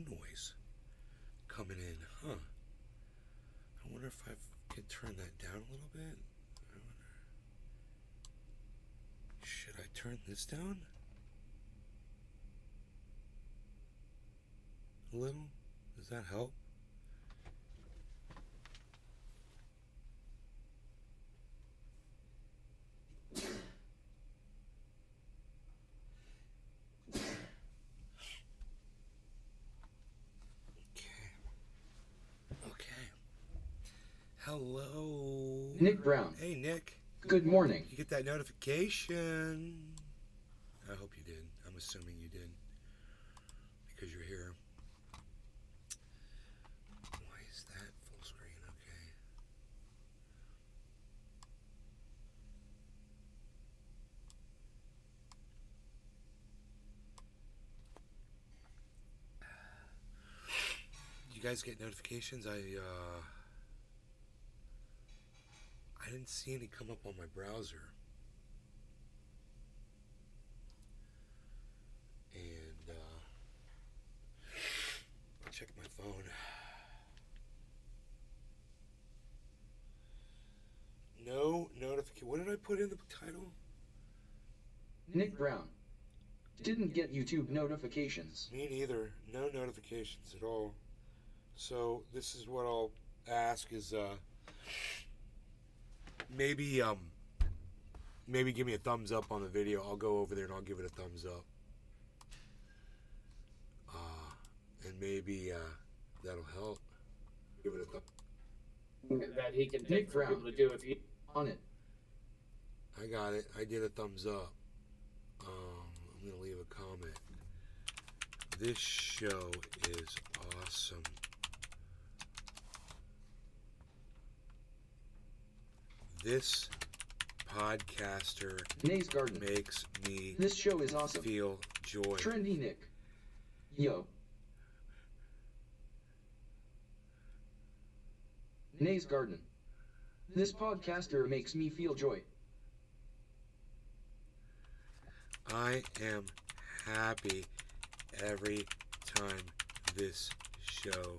noise coming in, huh? I wonder if I could turn that down a little bit. Should I turn this down a little? Does that help? Hello. Nick Brown. Hey, Nick. Good morning. You get that notification? I hope you did. I'm assuming you did. Because you're here. Why is that full screen? Okay. You guys get notifications? I didn't see any come up on my browser. And I'll check my phone. No notification. What did I put in the title? Nick Brown. Didn't get YouTube notifications. Me neither. No notifications at all. So this is what I'll ask is maybe give me a thumbs up on the video. I'll go over there and I'll give it a thumbs up. And maybe that'll help. Give it a thumbs. That he can Nick take for Brown. people to do if you On it. I got it. I did a thumbs up. I'm gonna leave a comment. This show is awesome. This podcaster Nay's Garden. makes me This show is awesome. feel joy. Trendy Nick. Yo. Nay's Garden. This podcaster makes me feel joy. I am happy every time this show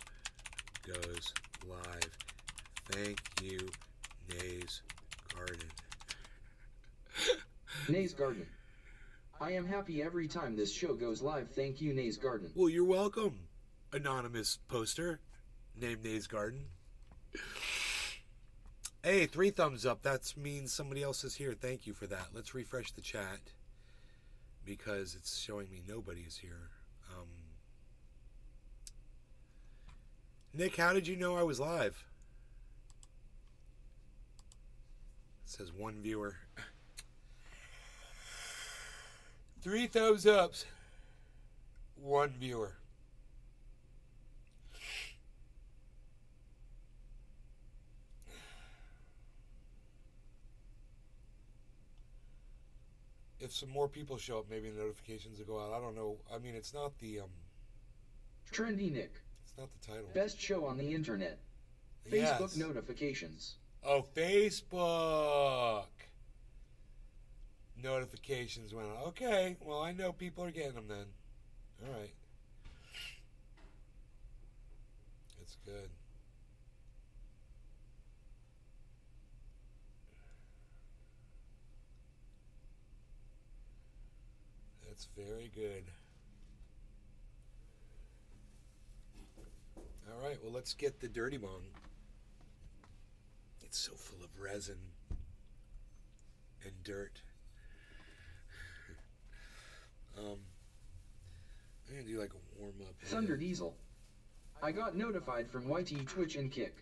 goes live. Thank you, Nay's Garden. Nay's Garden. I am happy every time this show goes live. Thank you, Nay's Garden. Well, you're welcome, anonymous poster named Nay's Garden. Hey, 3 thumbs up. That means somebody else is here. Thank you for that. Let's refresh the chat because it's showing me nobody is here. Nick, how did you know I was live? It says 1 viewer. 3 thumbs ups. 1 viewer. If some more people show up, maybe the notifications will go out. I don't know. I mean, it's not the Trendy Nick. it's not the title. Best show on the internet. Yes. Facebook notifications. Oh, Facebook notifications went on. Okay, well, I know people are getting them then. All right, that's good. That's very good. All right, well, let's get the dirty bong. It's so full of resin and dirt. I'm gonna do like a warm up. Thunder Diesel. I got notified from YT, Twitch, and Kick.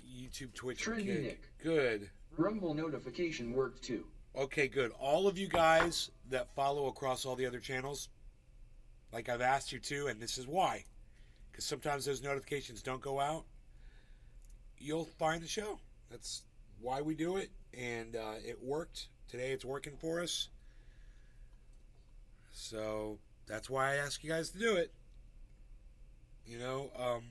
YouTube, Twitch, Trendy and Kick. Nick. Good. Rumble notification worked too. Okay, good. All of you guys that follow across all the other channels, like I've asked you to, and this is why. Because sometimes those notifications don't go out. You'll find the show. That's why we do it. And it worked. Today it's working for us. So that's why I ask you guys to do it. You know,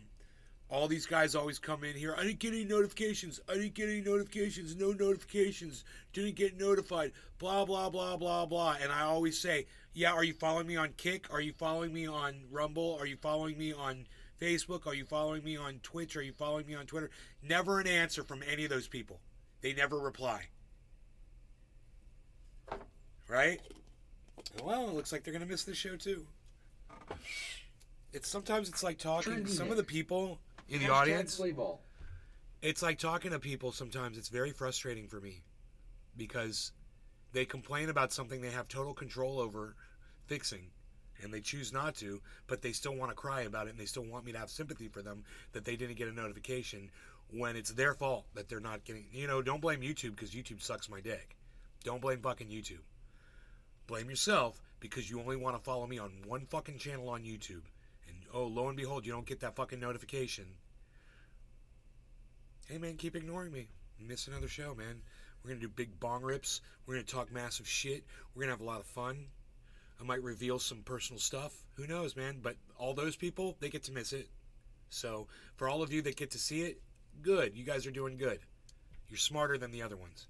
all all these guys always come in here. I didn't get any notifications. I didn't get any notifications. No notifications. Didn't get notified. Blah, blah, blah, blah, blah. And I always say, yeah, are you following me on Kick? Are you following me on Rumble? Are you following me on Facebook? Are you following me on Twitch? Are you following me on Twitter? Never an answer from any of those people. They never reply. Right? Well, it looks like they're going to miss this show too. Sometimes it's like talking to some of the people in the audience. Playball. It's like talking to people sometimes. It's very frustrating for me because they complain about something they have total control over fixing and they choose not to, but they still want to cry about it and they still want me to have sympathy for them that they didn't get a notification when it's their fault that they're not getting. Don't blame YouTube because YouTube sucks my dick. Don't blame fucking YouTube. Blame yourself because you only want to follow me on one fucking channel on YouTube. And oh, lo and behold, you don't get that fucking notification. Hey man, keep ignoring me. Miss another show, man. We're going to do big bong rips. We're going to talk massive shit. We're going to have a lot of fun. I might reveal some personal stuff. Who knows, man? But all those people, they get to miss it. So for all of you that get to see it, good. You guys are doing good. You're smarter than the other ones.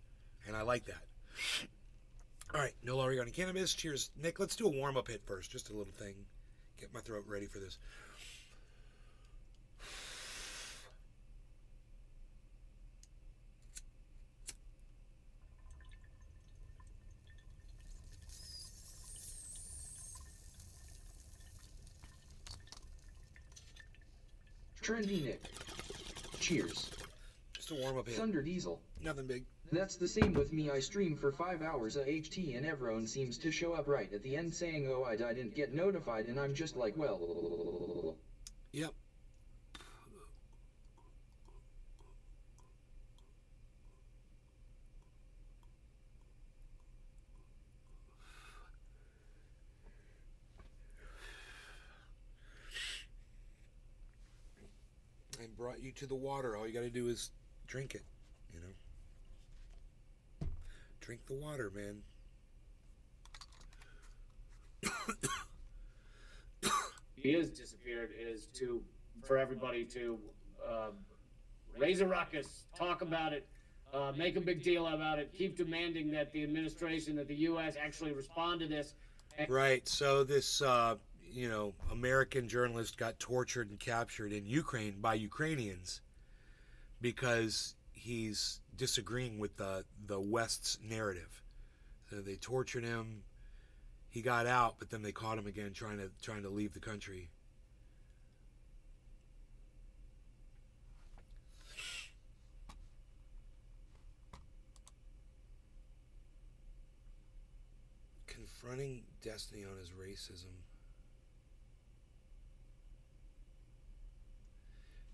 And I like that. All right, no longer on cannabis. Cheers. Nick, let's do a warm-up hit first. Just a little thing. Get my throat ready for this. Trendy Nick. Cheers. Just a warm-up hit. Thunder Diesel. Nothing big. That's the same with me. I stream for 5 hours a HT and everyone seems to show up right at the end saying, oh, I didn't get notified, and I'm just like, well. Yep. I brought you to the water. All you got to do is drink it, Drink the water, man. He has disappeared is for everybody to raise a ruckus, talk about it, make a big deal about it, keep demanding that the administration, that the U.S. actually respond to this. Right. So this, American journalist got tortured and captured in Ukraine by Ukrainians because he's disagreeing with the West's narrative. So they tortured him. He got out, but then they caught him again trying to leave the country. Confronting Destiny on his racism.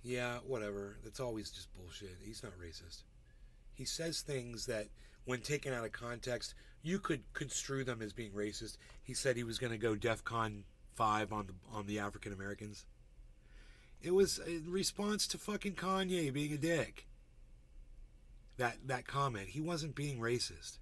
Yeah, whatever. That's always just bullshit. He's not racist. He says things that, when taken out of context, you could construe them as being racist. He said he was going to go DEFCON 5 on the African Americans. It was in response to fucking Kanye being a dick. That comment. He wasn't being racist.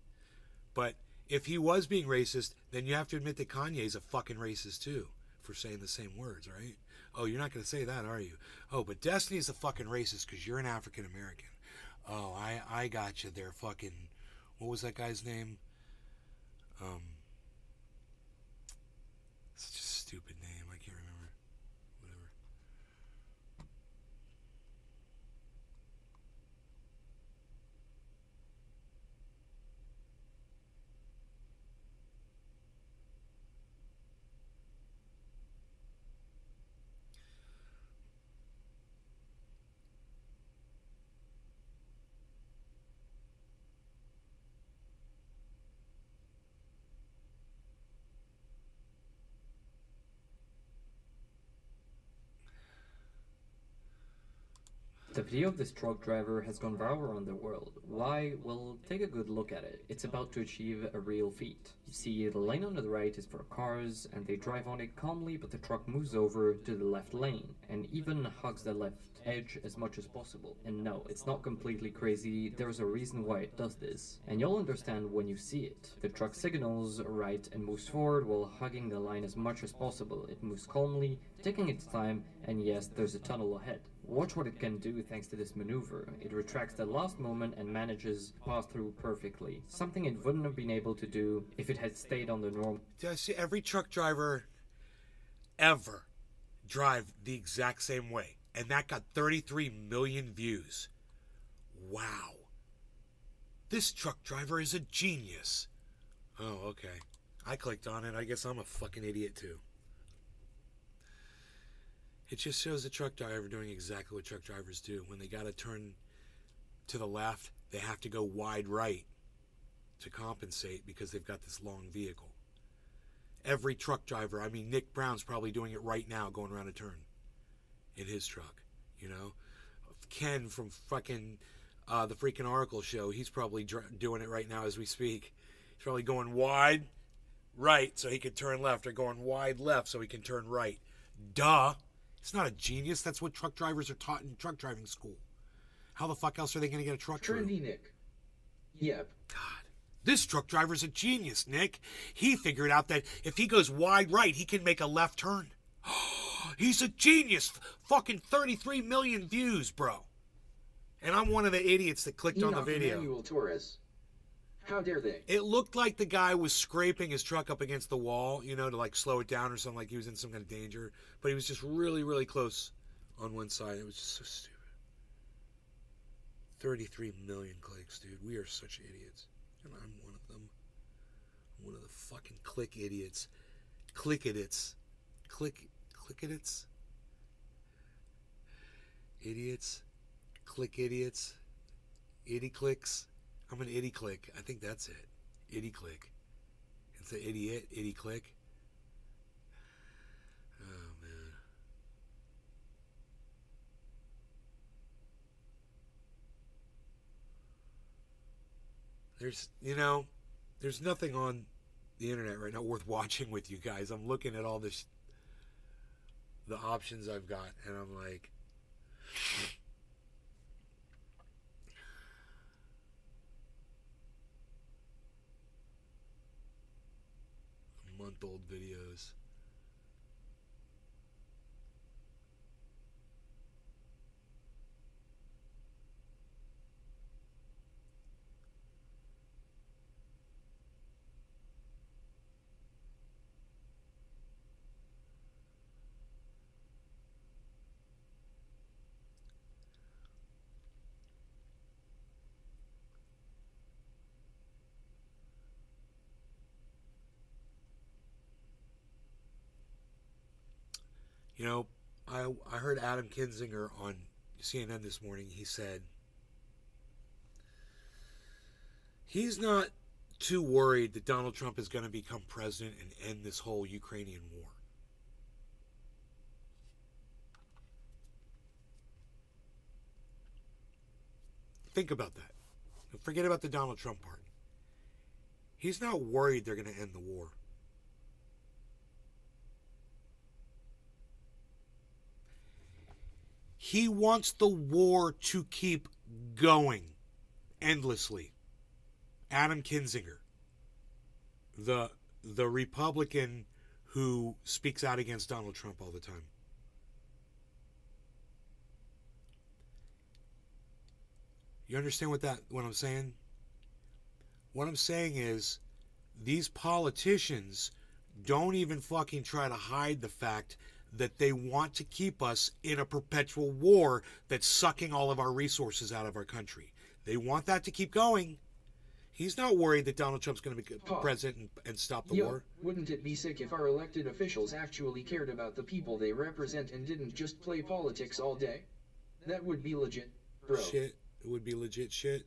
But if he was being racist, then you have to admit that Kanye's a fucking racist too for saying the same words, right? Oh, you're not going to say that, are you? Oh, but Destiny's a fucking racist because you're an African American. Oh, I got you there, fucking. What was that guy's name? Such a stupid name. I can't remember. Whatever. The video of this truck driver has gone viral around the world. Why? Well, take a good look at it. It's about to achieve a real feat. You see, the lane on the right is for cars, and they drive on it calmly, but the truck moves over to the left lane, and even hugs the left edge as much as possible. And no, it's not completely crazy, there's a reason why it does this. And you'll understand when you see it. The truck signals right and moves forward while hugging the line as much as possible. It moves calmly, taking its time, and yes, there's a tunnel ahead. Watch what it can do thanks to this maneuver. It retracts the last moment and manages to pass through perfectly. Something it wouldn't have been able to do if it had stayed on the normal. Did I see every truck driver ever drive the exact same way? And that got 33 million views. Wow. This truck driver is a genius. Oh, okay. I clicked on it. I guess I'm a fucking idiot too. It just shows the truck driver doing exactly what truck drivers do. When they got to turn to the left, they have to go wide right to compensate because they've got this long vehicle. Every truck driver, I mean, Nick Brown's probably doing it right now, going around a turn in his truck, you know? Ken from fucking the freaking Oracle show, he's probably doing it right now as we speak. He's probably going wide right so he can turn left, or going wide left so he can turn right. Duh. He's not a genius. That's what truck drivers are taught in truck driving school. How the fuck else are they going to get a truck through? Trendy Nick. Yep. God. This truck driver's a genius, Nick. He figured out that if he goes wide right, he can make a left turn. He's a genius. Fucking 33 million views, bro. And I'm one of the idiots that clicked on the video. Emmanuel Torres. How dare they? It looked like the guy was scraping his truck up against the wall, you know, to like slow it down or something, like he was in some kind of danger. But he was just really, really close on one side. It was just so stupid. 33 million clicks, dude. We are such idiots. And I'm one of them. I'm one of the fucking click idiots. Click-idiots. Click-idiots? Idiots. Click idiots. Itty clicks. I'm an itty click. I think that's it. Itty click. It's an idiot. Itty click. Oh, man. There's nothing on the internet right now worth watching with you guys. I'm looking at all this, the options I've got, and I'm like, month-old videos. You know, I heard Adam Kinzinger on CNN this morning. He said he's not too worried that Donald Trump is going to become president and end this whole Ukrainian war. Think about that. Forget about the Donald Trump part. He's not worried they're going to end the war. He wants the war to keep going endlessly. Adam Kinzinger, the Republican who speaks out against Donald Trump all the time. You understand what I'm saying? What I'm saying is these politicians don't even fucking try to hide the fact that they want to keep us in a perpetual war that's sucking all of our resources out of our country. They want that to keep going. He's not worried that Donald Trump's going to be president and stop the war. Wouldn't it be sick if our elected officials actually cared about the people they represent and didn't just play politics all day? That would be legit, bro. Shit. It would be legit shit.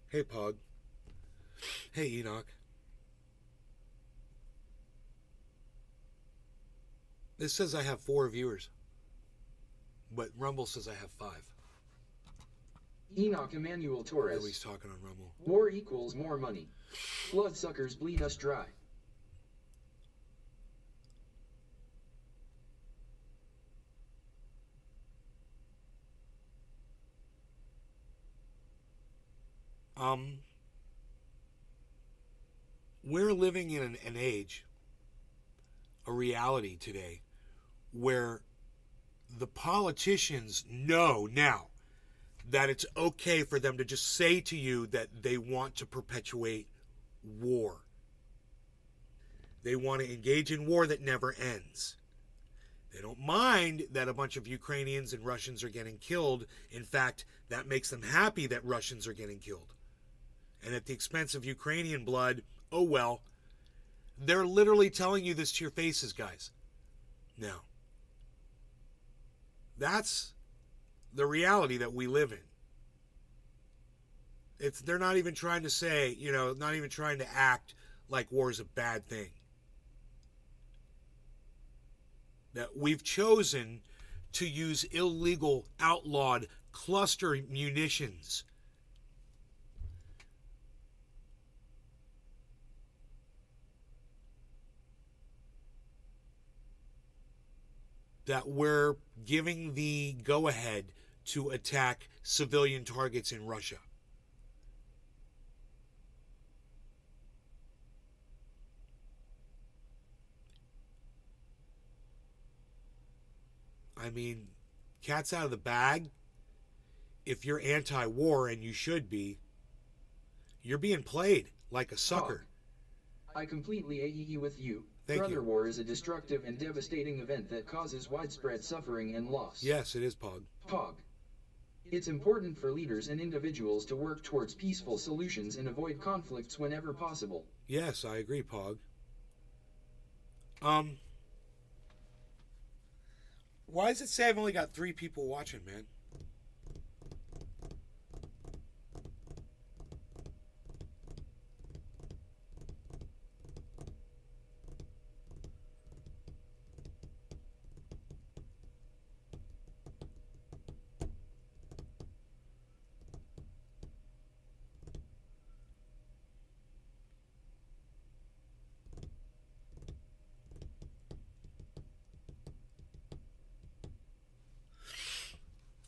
Hey, Pog. Hey, Enoch. This says I have 4 viewers, but Rumble says I have 5. Enoch Emmanuel Torres. Nobody's talking on Rumble. War equals more money. Bloodsuckers bleed us dry. we're living in an age, a reality today, where the politicians know now that it's okay for them to just say to you that they want to perpetuate war. They want to engage in war that never ends. They don't mind that a bunch of Ukrainians and Russians are getting killed. In fact, that makes them happy that Russians are getting killed. And at the expense of Ukrainian blood, oh well. They're literally telling you this to your faces, guys. Now, that's the reality that we live in. They're not even trying to say, not even trying to act like war is a bad thing. That we've chosen to use illegal, outlawed cluster munitions. That we're giving the go-ahead to attack civilian targets in Russia. I mean, cat's out of the bag. If you're anti-war, and you should be, you're being played like a sucker. I completely agree with you. Thank Brother you. war is a destructive and devastating event that causes widespread suffering and loss. Yes, it is, Pog. Pog. It's important for leaders and individuals to work towards peaceful solutions and avoid conflicts whenever possible. Yes, I agree, Pog. Why does it say I've only got 3 people watching, man?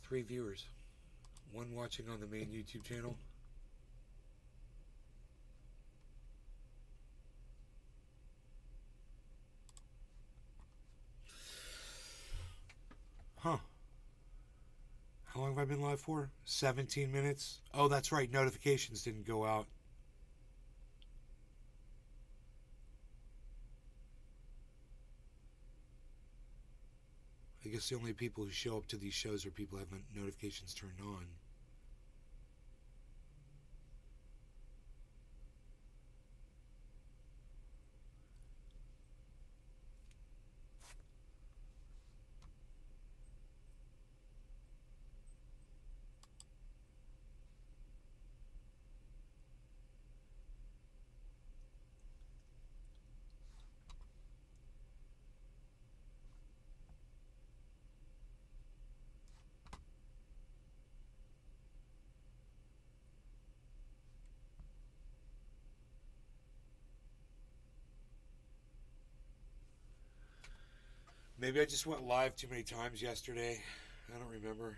Three viewers. 1 watching on the main YouTube channel. Huh. How long have I been live for? 17 minutes? Oh, that's right. Notifications didn't go out. I guess the only people who show up to these shows are people who have notifications turned on. Maybe I just went live too many times yesterday. I don't remember.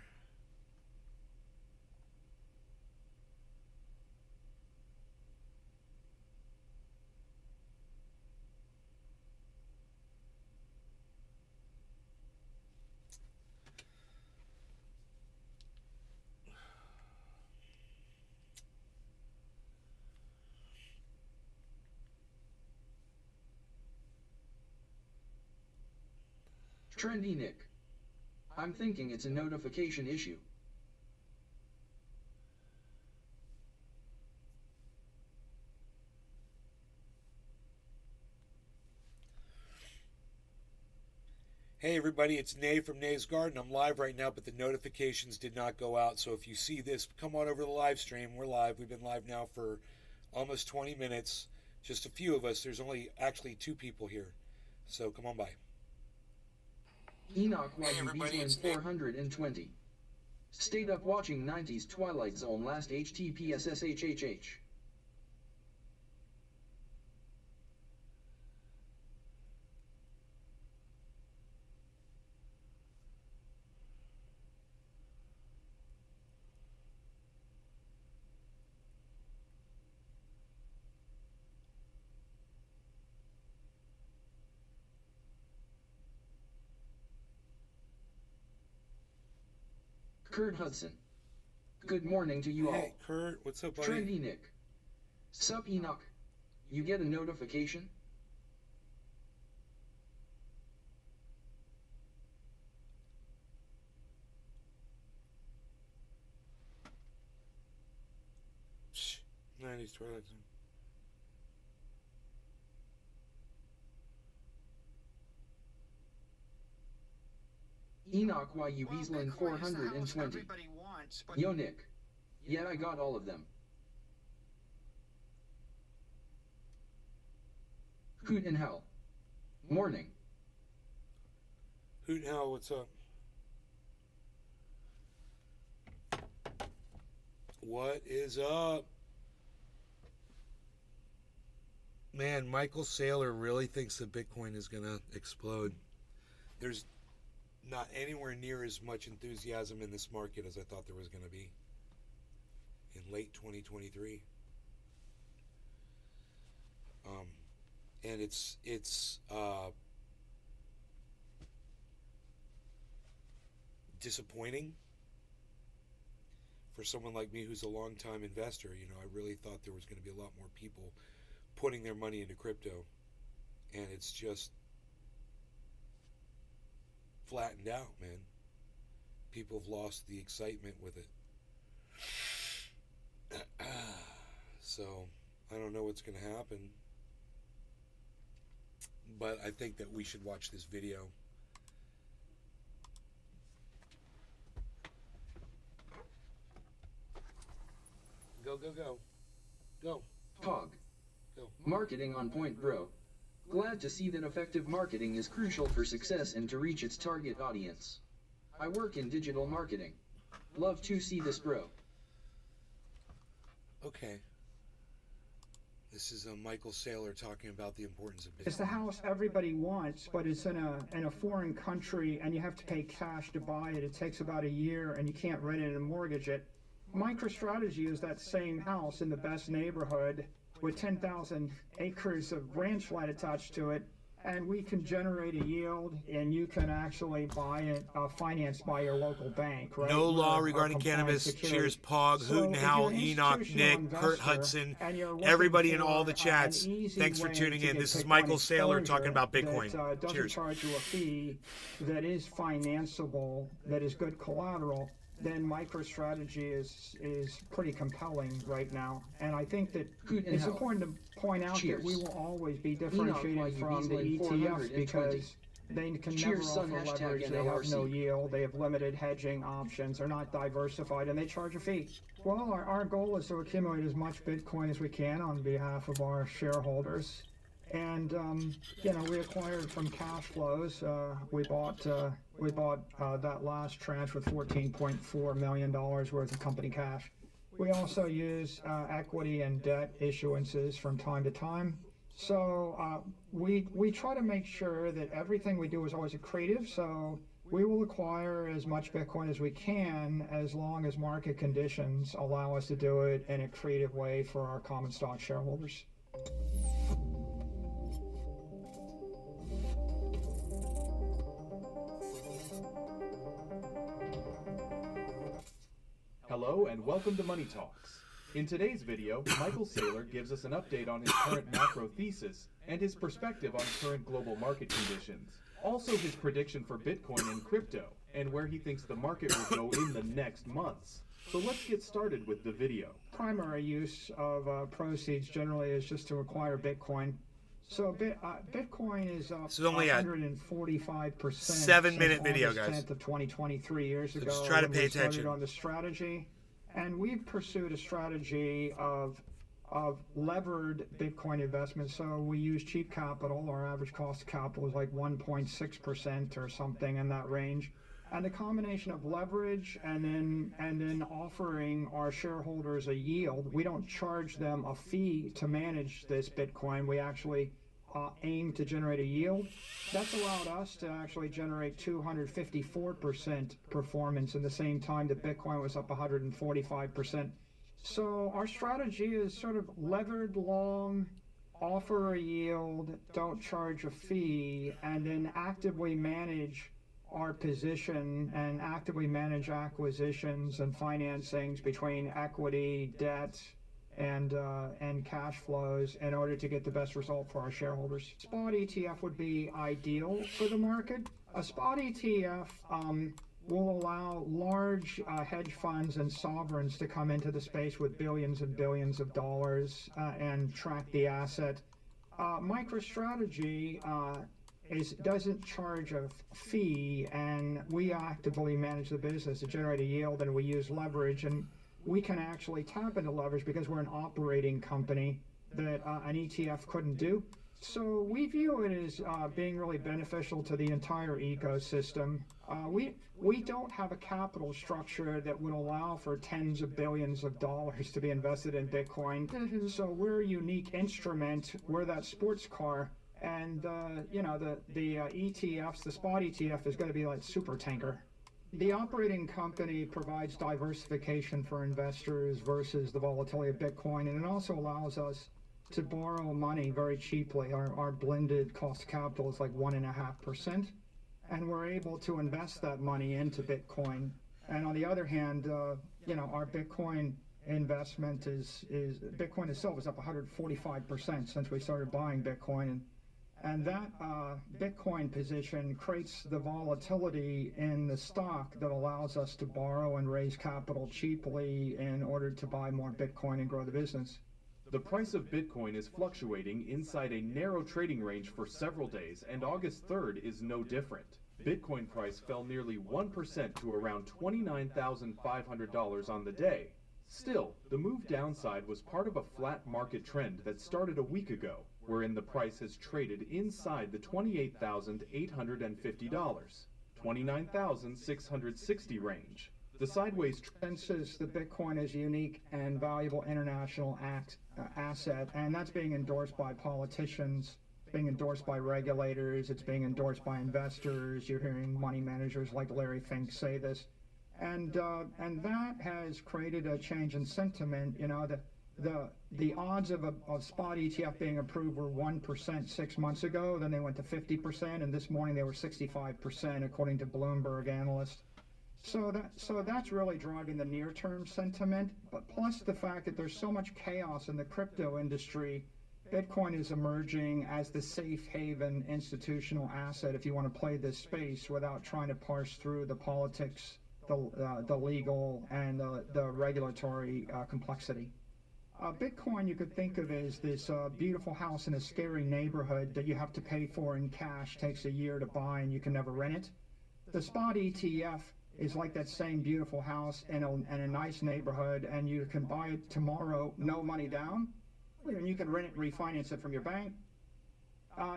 Trendy Nick. I'm thinking it's a notification issue. Hey everybody, it's Nay from Nay's Garden. I'm live right now, but the notifications did not go out. So if you see this, come on over to the live stream. We're live. We've been live now for almost 20 minutes. Just a few of us. There's only actually 2 people here. So come on by. Enoch Hey, everybody, YUB it's Nick. 420. Stayed up watching 90s Twilight Zone last HTPSSHHH. Kurt Hudson. Good morning to you all. Hey, Kurt, what's up, buddy? Trendy Nick. Sup Enoch. You get a notification? Shh, 90s Twilight Zone. Enoch YU Well, Beaslin Bitcoin is the house 420. everybody wants, but Yo Nick. Yeah, I got all of them. Hoot and hell. Morning. Hoot and Hell, what's up? What is up? Man, Michael Saylor really thinks that Bitcoin is going to explode. There's not anywhere near as much enthusiasm in this market as I thought there was going to be in late 2023. And it's disappointing for someone like me who's a long-time investor. You know, I really thought there was going to be a lot more people putting their money into crypto, and it's just flattened out, man. People have lost the excitement with it. So I don't know what's going to happen, but I think that we should watch this video. Go, go, go. Go. Pog. Go. Marketing on point, bro. Glad to see that effective marketing is crucial for success and to reach its target audience. I work in digital marketing. Love to see this, bro. Okay. This is Michael Saylor talking about the importance of It's the Bitcoin. house everybody wants, but it's in a foreign country, and you have to pay cash to buy it. It takes about a year, and you can't rent it and mortgage it. MicroStrategy is that same house in the best neighborhood with 10,000 acres of ranch land attached to it, and we can generate a yield, and you can actually buy it financed by your local bank, right? No law We're regarding compliant cannabis. security. Cheers, Pog, So Hoot and if Howl, you're an Enoch, institutional Nick, Kurt investor Hudson, and you're looking everybody in all the for, chats. an easy Thanks for way tuning to in. get This is Bitcoin Michael Saylor talking exposure about Bitcoin. that, doesn't Cheers. charge you a fee, that is financeable, that is good collateral, then MicroStrategy is pretty compelling right now. And I think that Hoot and it's hell. important to point out Cheers. that we will always be Enoch differentiated YU from the Beaslin ETFs 420. because they can Cheers, never son, offer hashtag leverage, they have no NLRC. yield, they have limited hedging options, they're not diversified, and they charge a fee. Well, our goal is to accumulate as much Bitcoin as we can on behalf of our shareholders. And, we acquired from cash flows. We bought that last tranche with $14.4 million worth of company cash. We also use equity and debt issuances from time to time. So we try to make sure that everything we do is always accretive. So we will acquire as much Bitcoin as we can as long as market conditions allow us to do it in a creative way for our common stock shareholders. Hello and welcome to Money Talks. In today's video, Michael Saylor gives us an update on his current macro thesis and his perspective on current global market conditions. Also his prediction for Bitcoin and crypto, and where he thinks the market will go in the next months. So let's get started with the video. Primary use of proceeds generally is just to acquire Bitcoin. So Bitcoin is up This is only a 145%. 7-minute video, August guys. 10th of 2023 years ago. just try to when pay we started attention. on the strategy, and we've pursued a strategy of levered Bitcoin investments. So we use cheap capital. Our average cost of capital is like 1.6% or something in that range. And the combination of leverage and then offering our shareholders a yield. We don't charge them a fee to manage this Bitcoin. We actually aim to generate a yield. That's allowed us to actually generate 254% performance in the same time that Bitcoin was up 145%. So our strategy is sort of levered long, offer a yield, don't charge a fee, and then actively manage our position and actively manage acquisitions and financings between equity, debt, and cash flows in order to get the best result for our shareholders. Spot ETF would be ideal for the market. A spot ETF will allow large hedge funds and sovereigns to come into the space with billions and billions of dollars and track the asset. MicroStrategy doesn't charge a fee, and we actively manage the business to generate a yield, and we use leverage, and we can actually tap into leverage because we're an operating company that an ETF couldn't do. So we view it as being really beneficial to the entire ecosystem. We don't have a capital structure that would allow for tens of billions of dollars to be invested in Bitcoin. So we're a unique instrument. We're that sports car. And, you know, the ETFs, the spot ETF is going to be like super tanker. The operating company provides diversification for investors versus the volatility of Bitcoin, and it also allows us to borrow money very cheaply. Our blended cost of capital is like 1.5%, and we're able to invest that money into Bitcoin. And on the other hand, you know, our Bitcoin investment Bitcoin itself is up 145% since we started buying Bitcoin, and that Bitcoin position creates the volatility in the stock that allows us to borrow and raise capital cheaply in order to buy more Bitcoin and grow the business. The price of Bitcoin is fluctuating inside a narrow trading range for several days, and August 3rd is no different. Bitcoin price fell nearly 1% to around $29,500 on the day. Still, the move downside was part of a flat market trend that started a week ago, wherein the price has traded inside the $28,850, $29,660 range. The sideways Consensus that Bitcoin is a unique and valuable international asset, and that's being endorsed by politicians, being endorsed by regulators, it's being endorsed by investors. You're hearing money managers like Larry Fink say this, and that has created a change in sentiment. You know, the odds of a spot ETF being approved were 1% 6 months ago. Then they went to 50%, and this morning they were 65%, according to Bloomberg analysts. So that's really driving the near-term sentiment, but plus the fact that there's so much chaos in the crypto industry, Bitcoin is emerging as the safe haven institutional asset if you want to play this space without trying to parse through the politics, the legal, and the regulatory complexity. Bitcoin you could think of as this beautiful house in a scary neighborhood that you have to pay for in cash, takes a year to buy, and you can never rent it. The spot ETF is like that same beautiful house in a nice neighborhood, and you can buy it tomorrow, no money down, and you can rent it and refinance it from your bank.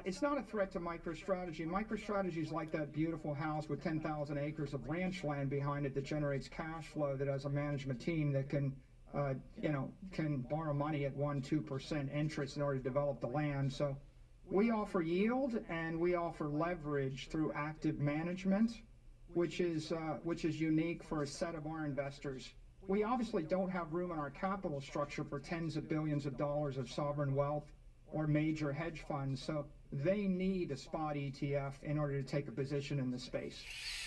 It's not a threat to MicroStrategy. MicroStrategy is like that beautiful house with 10,000 acres of ranch land behind it that generates cash flow, that has a management team that can borrow money at 1-2% interest in order to develop the land. So we offer yield and we offer leverage through active management, which is unique for a set of our investors. We obviously don't have room in our capital structure for tens of billions of dollars of sovereign wealth or major hedge funds, so they need a spot ETF in order to take a position in the space.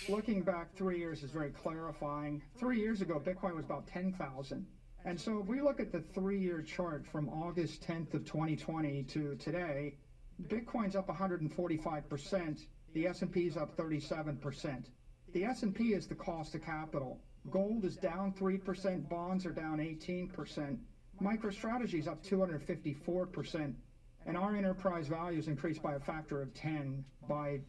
Looking back 3 years is very clarifying. 3 years ago, Bitcoin was about 10,000. And so if we look at the 3-year chart from August 10th of 2020 to today, Bitcoin's up 145%, the S&P is up 37%. The S&P is the cost of capital. Gold is down 3%, bonds are down 18%. MicroStrategy is up 254%, and our enterprise value is increased by a factor of 10 by,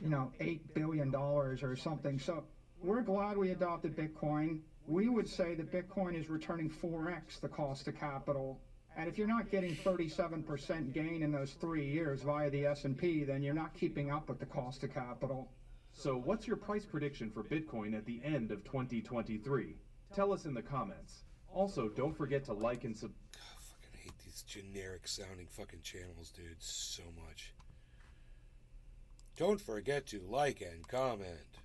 $8 billion or something. So we're glad we adopted Bitcoin. We would say that Bitcoin is returning 4x the cost of capital. And if you're not getting 37% gain in those 3 years via the S&P, then you're not keeping up with the cost of capital. So what's your price prediction for Bitcoin at the end of 2023? Tell us in the comments. Also, don't forget to like and God, I fucking hate these generic sounding fucking channels, dude, so much. Don't forget to like and comment.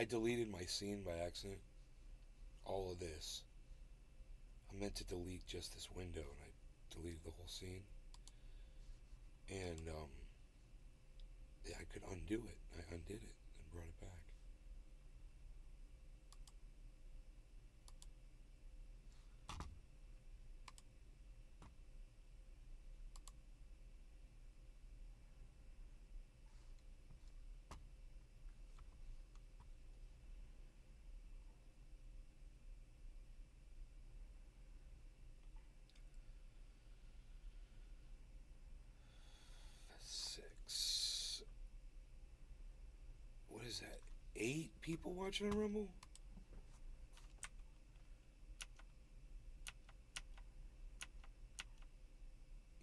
I deleted my scene by accident. All of this. I meant to delete just this window, and I deleted the whole scene. And, yeah, I could undo it. I undid it and brought it back. Six. What is that? 8 people watching on Rumble?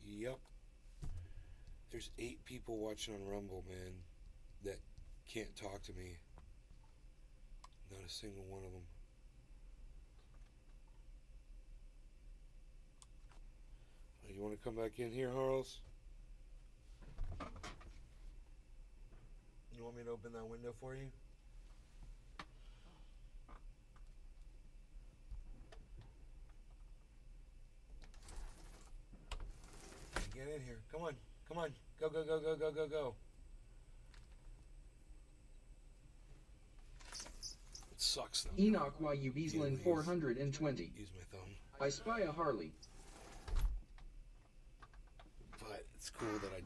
Yup. There's 8 people watching on Rumble, man, that can't talk to me. Not a single one of them. You want to come back in here, Harles? You want me to open that window for you? Get in here. Come on. Come on. Go, go, go, go, go, go, go. It sucks, though. Enoch YU Beaslin 420. Use my thumb. I spy a Harley. But it's cool that I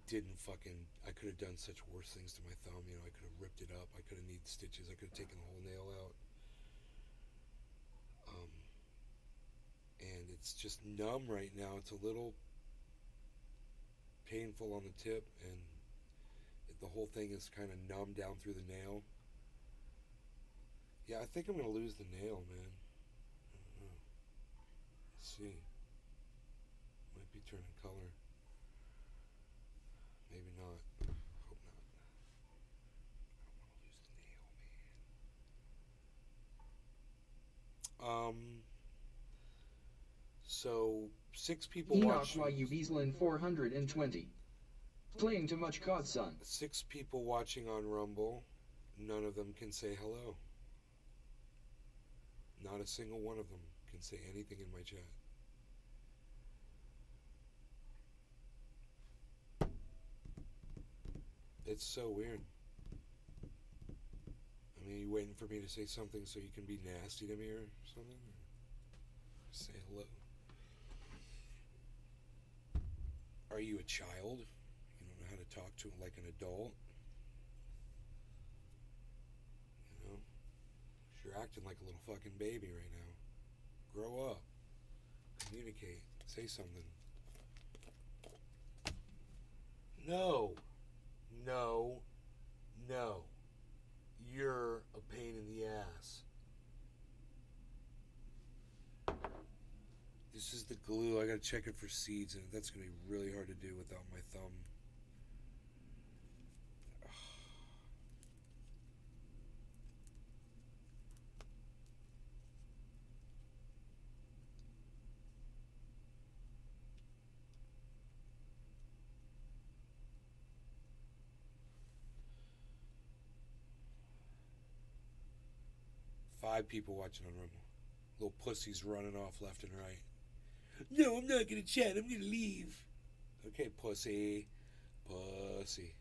didn't fucking, I could have done such worse things to my thumb, you know, I could have ripped it up, I could have needed stitches, I could have taken the whole nail out. And it's just numb right now, it's a little painful on the tip, and the whole thing is kind of numb down through the nail. Yeah, I think I'm going to lose the nail, man. I don't know. Let's see. Might be turning color. Maybe not. Hope not. I don't want to lose the nail, man. So 6 people Enoch watching. YU Beaslin 420. Playing too much COD, son. 6 people watching on Rumble. None of them can say hello. Not a single one of them can say anything in my chat. It's so weird. I mean, you waiting for me to say something so you can be nasty to me or something? Or say hello? Are you a child? You don't know how to talk to like an adult? You know? You're acting like a little fucking baby right now. Grow up. Communicate. Say something. No. No. No. You're a pain in the ass. This is the glue. I gotta check it for seeds in it. That's gonna be really hard to do without my thumb. Five people watching on Rumble. Little pussies running off left and right. No, I'm not gonna chat. I'm gonna leave. Okay, pussy. Pussy.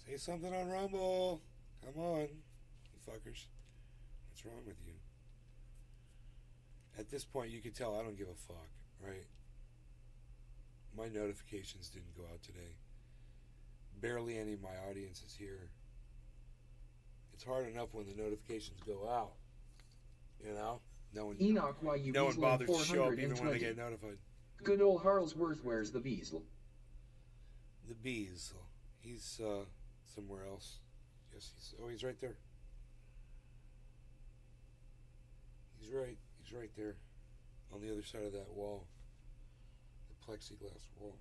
Say something on Rumble. Come on, you fuckers. What's wrong with you? At this point, you can tell I don't give a fuck, right? My notifications didn't go out today. Barely any of my audience is here. It's hard enough when the notifications go out. You know? No one, Enoch YU no one Beaslin bothers to show up even when they 420. get notified. Good old Harlesworth wears the Beasl. The bees. He's somewhere else. Yes, he's right there. He's right there. On the other side of that wall. The plexiglass wall.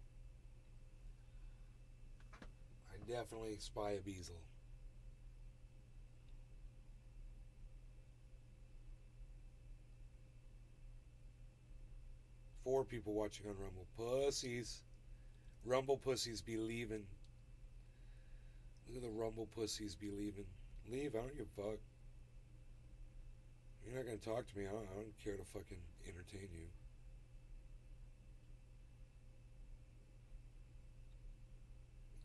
I definitely spy a beazle. Four people watching on Rumble. Pussies. Rumble pussies be leaving. Look at the Rumble pussies be leaving. Leave. I don't give a fuck. You're not gonna talk to me. I don't care to fucking entertain you.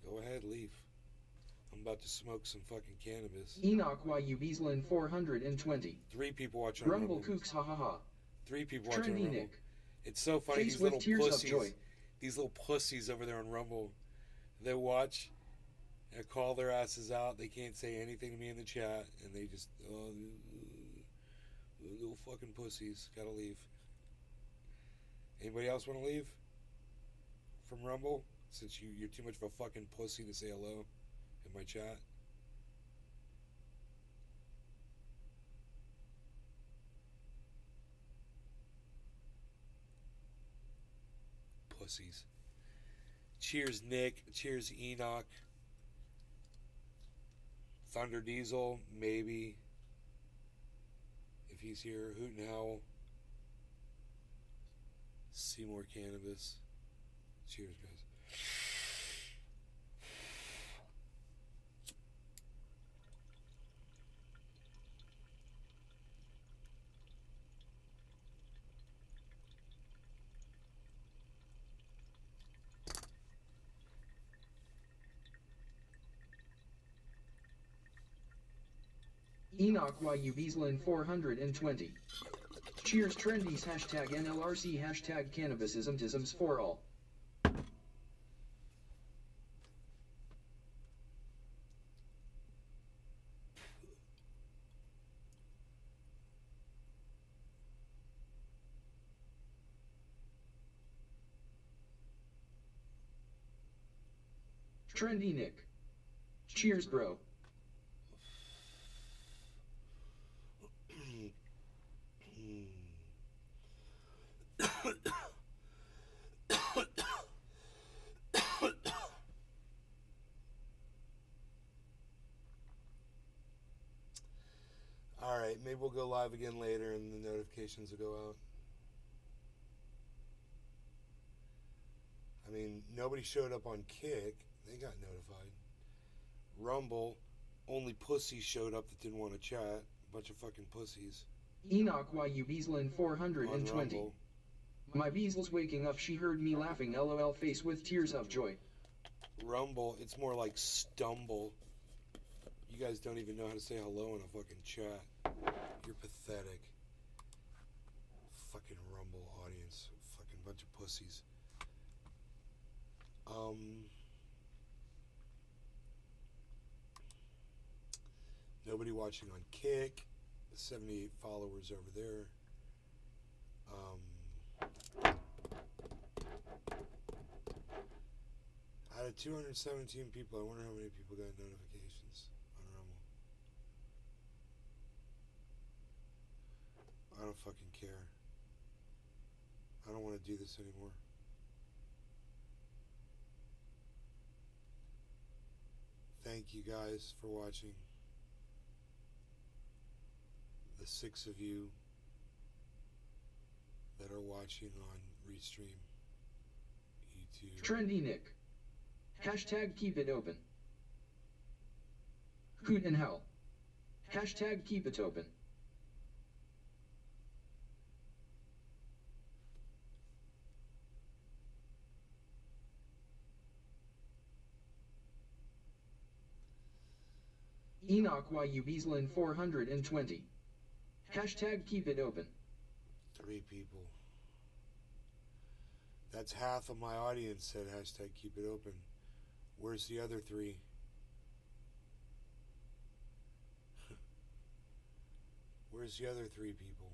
Go ahead, leave. I'm about to smoke some fucking cannabis. Enoch YU Beaslin 420. 3 people watching on Rumble Rumble. Kooks ha ha ha. 3 people watching on Trendy Rumble. Nick. It's so funny. Face These with little tears of pussies. joy. These little pussies over there on Rumble. They watch. I call their asses out. They can't say anything to me in the chat, and they just little fucking pussies. Gotta leave. Anybody else want to leave from Rumble? Since you're too much of a fucking pussy to say hello in my chat. Pussies. Cheers, Nick. Cheers, Enoch. Thunder Diesel, maybe. If he's here. Hoot and Howl. Seymour Cannabis. Cheers, guys. Enoch YU Beaslin 420. Cheers Trendies hashtag NLRC hashtag cannabisismtisms for all. Trendy Nick. Cheers bro. Alright, maybe we'll go live again later and the notifications will go out. I mean, nobody showed up on Kick. They got notified. Rumble, only pussies showed up that didn't want to chat. A bunch of fucking pussies. Enoch YU Beaslin On 420. Rumble. My Beasel's waking up, she heard me laughing, LOL face with tears of joy. Rumble, it's more like stumble. You guys don't even know how to say hello in a fucking chat. You're pathetic. Fucking Rumble audience. Fucking bunch of pussies. Nobody watching on Kick. 78 followers over there. Out of 217 people, I wonder how many people got notifications on Rumble. I don't fucking care. I don't want to do this anymore. Thank you guys for watching. The 6 of you that are watching on Restream YouTube. Trendy Nick. Hashtag keep it open. Hoot and Howl. Hashtag keep it open. Enoch YU Beaslin 420. Hashtag keep it open. 3 people. That's half of my audience said hashtag keep it open. Where's the other 3? Where's the other 3 people?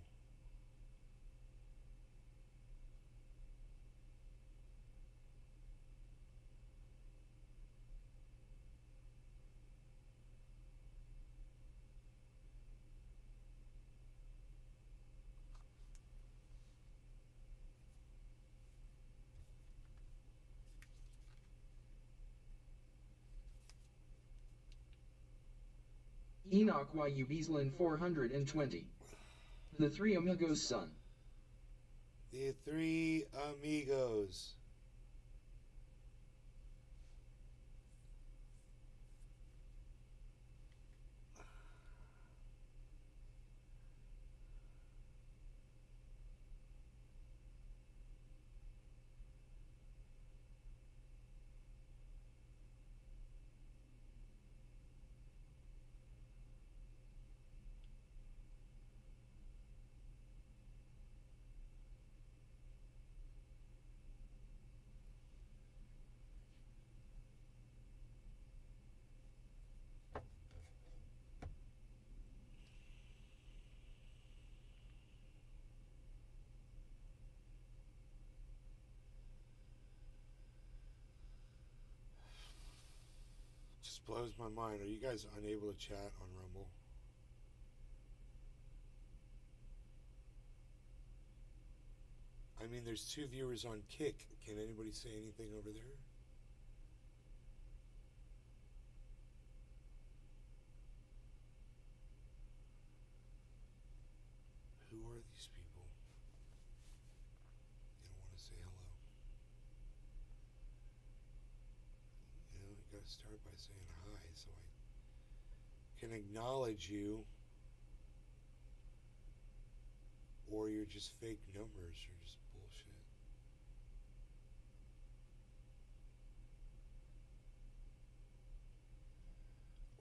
Enoch YU Beaslin 420. The Three Amigos son. The 3 amigos. Just blows my mind. Are you guys unable to chat on Rumble? I mean, there's 2 viewers on Kick. Can anybody say anything over there? Who are these people? They don't want to say hello. You gotta start by saying hi so I can acknowledge you. Or you're just fake numbers, you're just bullshit.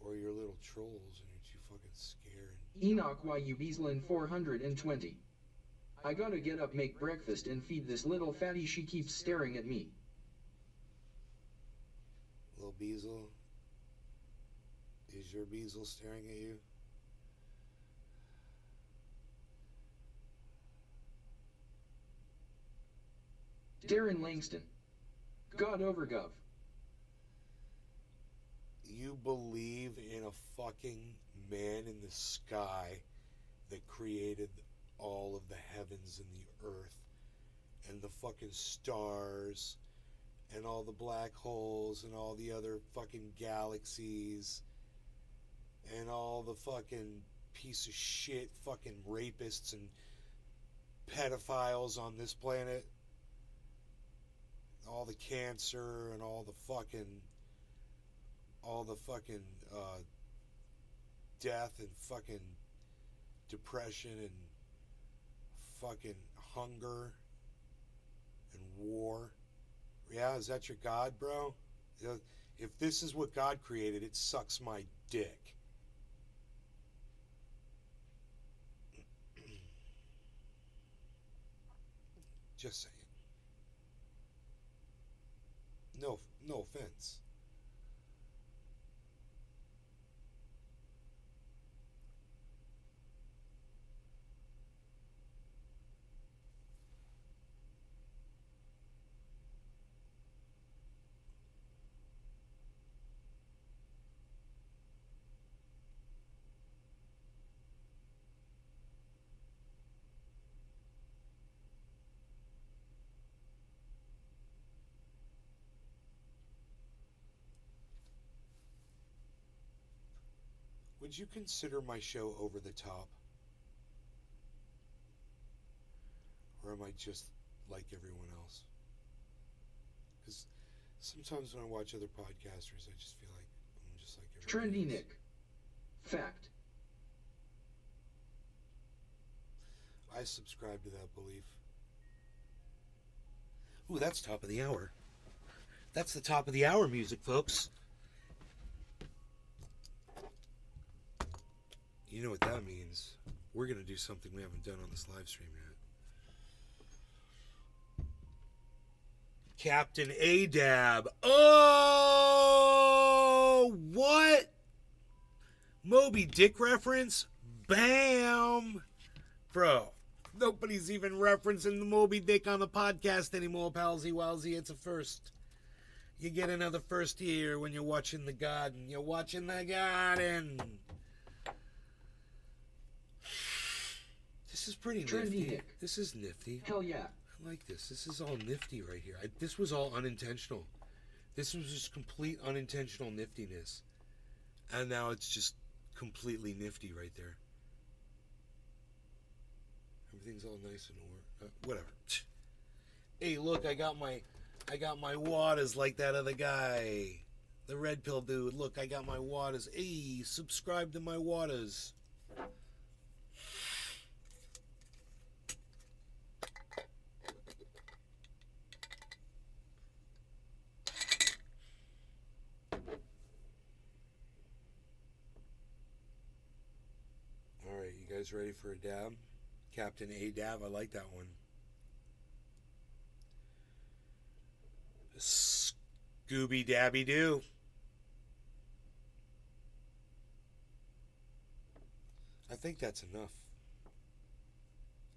Or you're little trolls and you're too fucking scared. Enoch YU Beaslin 420. I gotta get up, make breakfast, and feed this little fatty. She keeps staring at me. Little Beazle. Is your Beazle staring at you? Darren Langston. God over Gov. You believe in a fucking man in the sky that created all of the heavens and the earth and the fucking stars and all the black holes and all the other fucking galaxies and all the fucking piece of shit fucking rapists and pedophiles on this planet, all the cancer and all the fucking death and fucking depression and fucking hunger and war. Yeah, is that your God, bro? If this is what God created, it sucks my dick. Just saying. No offense. Would you consider my show over the top? Or am I just like everyone else? Because sometimes when I watch other podcasters, I just feel like I'm just like everyone Trendy else. Nick. Fact. I subscribe to that belief. Ooh, that's top of the hour. That's the top of the hour music, folks. You know what that means. We're going to do something we haven't done on this live stream yet. Captain Adab. Oh, what? Moby Dick reference? Bam! Bro, nobody's even referencing the Moby Dick on the podcast anymore, palsy walsy. It's a first. You get another first here when you're watching The Garden. You're watching The Garden. This is pretty Trendy nifty. Nick. This is nifty. Hell yeah. I like this. This is all nifty right here. This was all unintentional. This was just complete unintentional niftiness. And now it's just completely nifty right there. Everything's all nice and whatever. Hey, look, I got my waters like that other guy. The red pill dude. Look, I got my waters. Hey, subscribe to my waters. Alright, you guys ready for a dab? Captain A-Dab, I like that one. Scooby Dabby Doo. I think that's enough.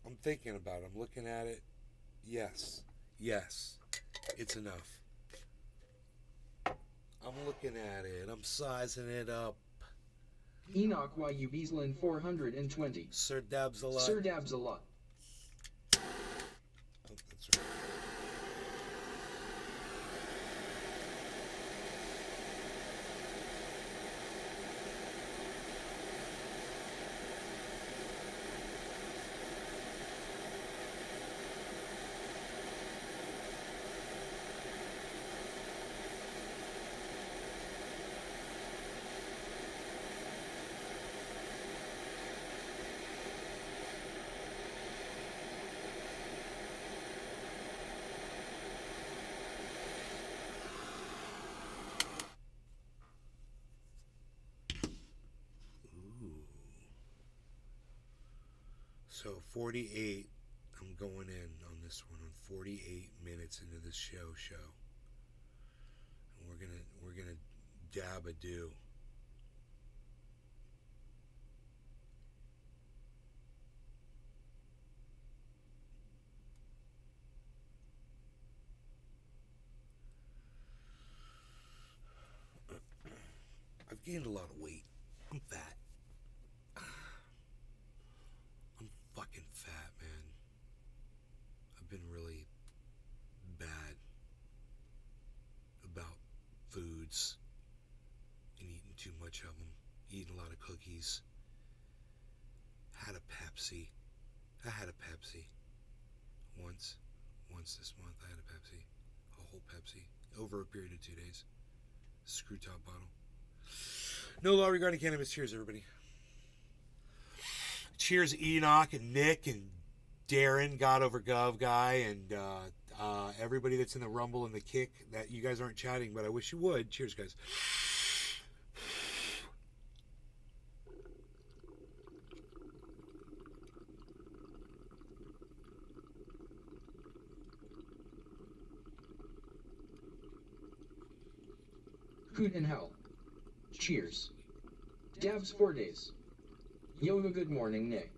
I'm thinking about it. I'm looking at it. Yes. Yes. It's enough. I'm looking at it. I'm sizing it up. Enoch YU Beaslin 420. Sir Dabs a lot. Sir Dabs a lot. Oh, that's right. So 48, I'm going in on this one on 48 minutes into this show. And we're gonna dab a do. I've gained a lot of weight. I'm fat. I'm fucking fat, man. I've been really bad about foods and eating too much of them. Eating a lot of cookies. Had a Pepsi. I had a Pepsi. Once this month I had a Pepsi. A whole Pepsi. Over a period of 2 days. Screw top bottle. No law regarding cannabis. Cheers, everybody. Cheers, Enoch and Nick and Darren, God over Gov guy, and everybody that's in the Rumble and the Kick. That you guys aren't chatting, but I wish you would. Cheers, guys. Hoot and hell. Cheers. Dabs 4 days. Yoga good morning, Nick.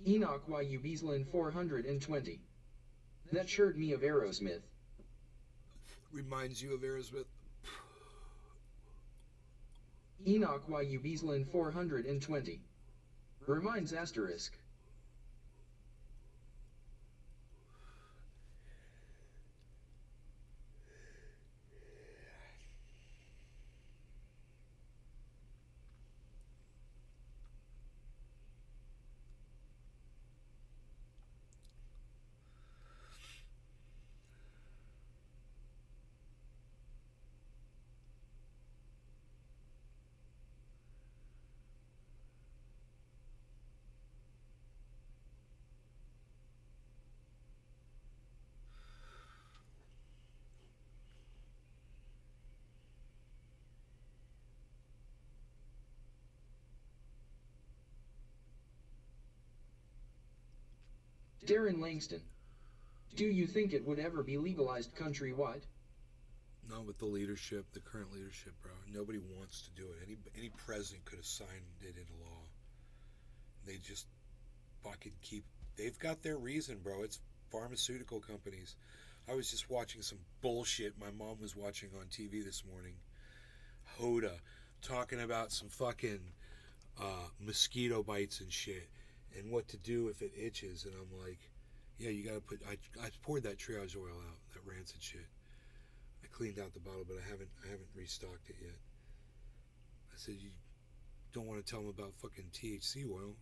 Enoch YU Beaslin 420. That shirt me of Aerosmith. Reminds you of Aerosmith. Enoch YU Beaslin 420. Reminds asterisk. Darren Langston. Do you think it would ever be legalized countrywide? Not with the leadership, the current leadership, bro. Nobody wants to do it. Any president could have signed it into law. They just fucking keep. They've got their reason, bro. It's pharmaceutical companies. I was just watching some bullshit my mom was watching on TV this morning. Hoda talking about some fucking mosquito bites and shit, and what to do if it itches. And I'm like, yeah, you gotta put. I poured that triage oil out, that rancid shit. I cleaned out the bottle, but I haven't restocked it yet. I said, you don't want to tell them about fucking THC oil.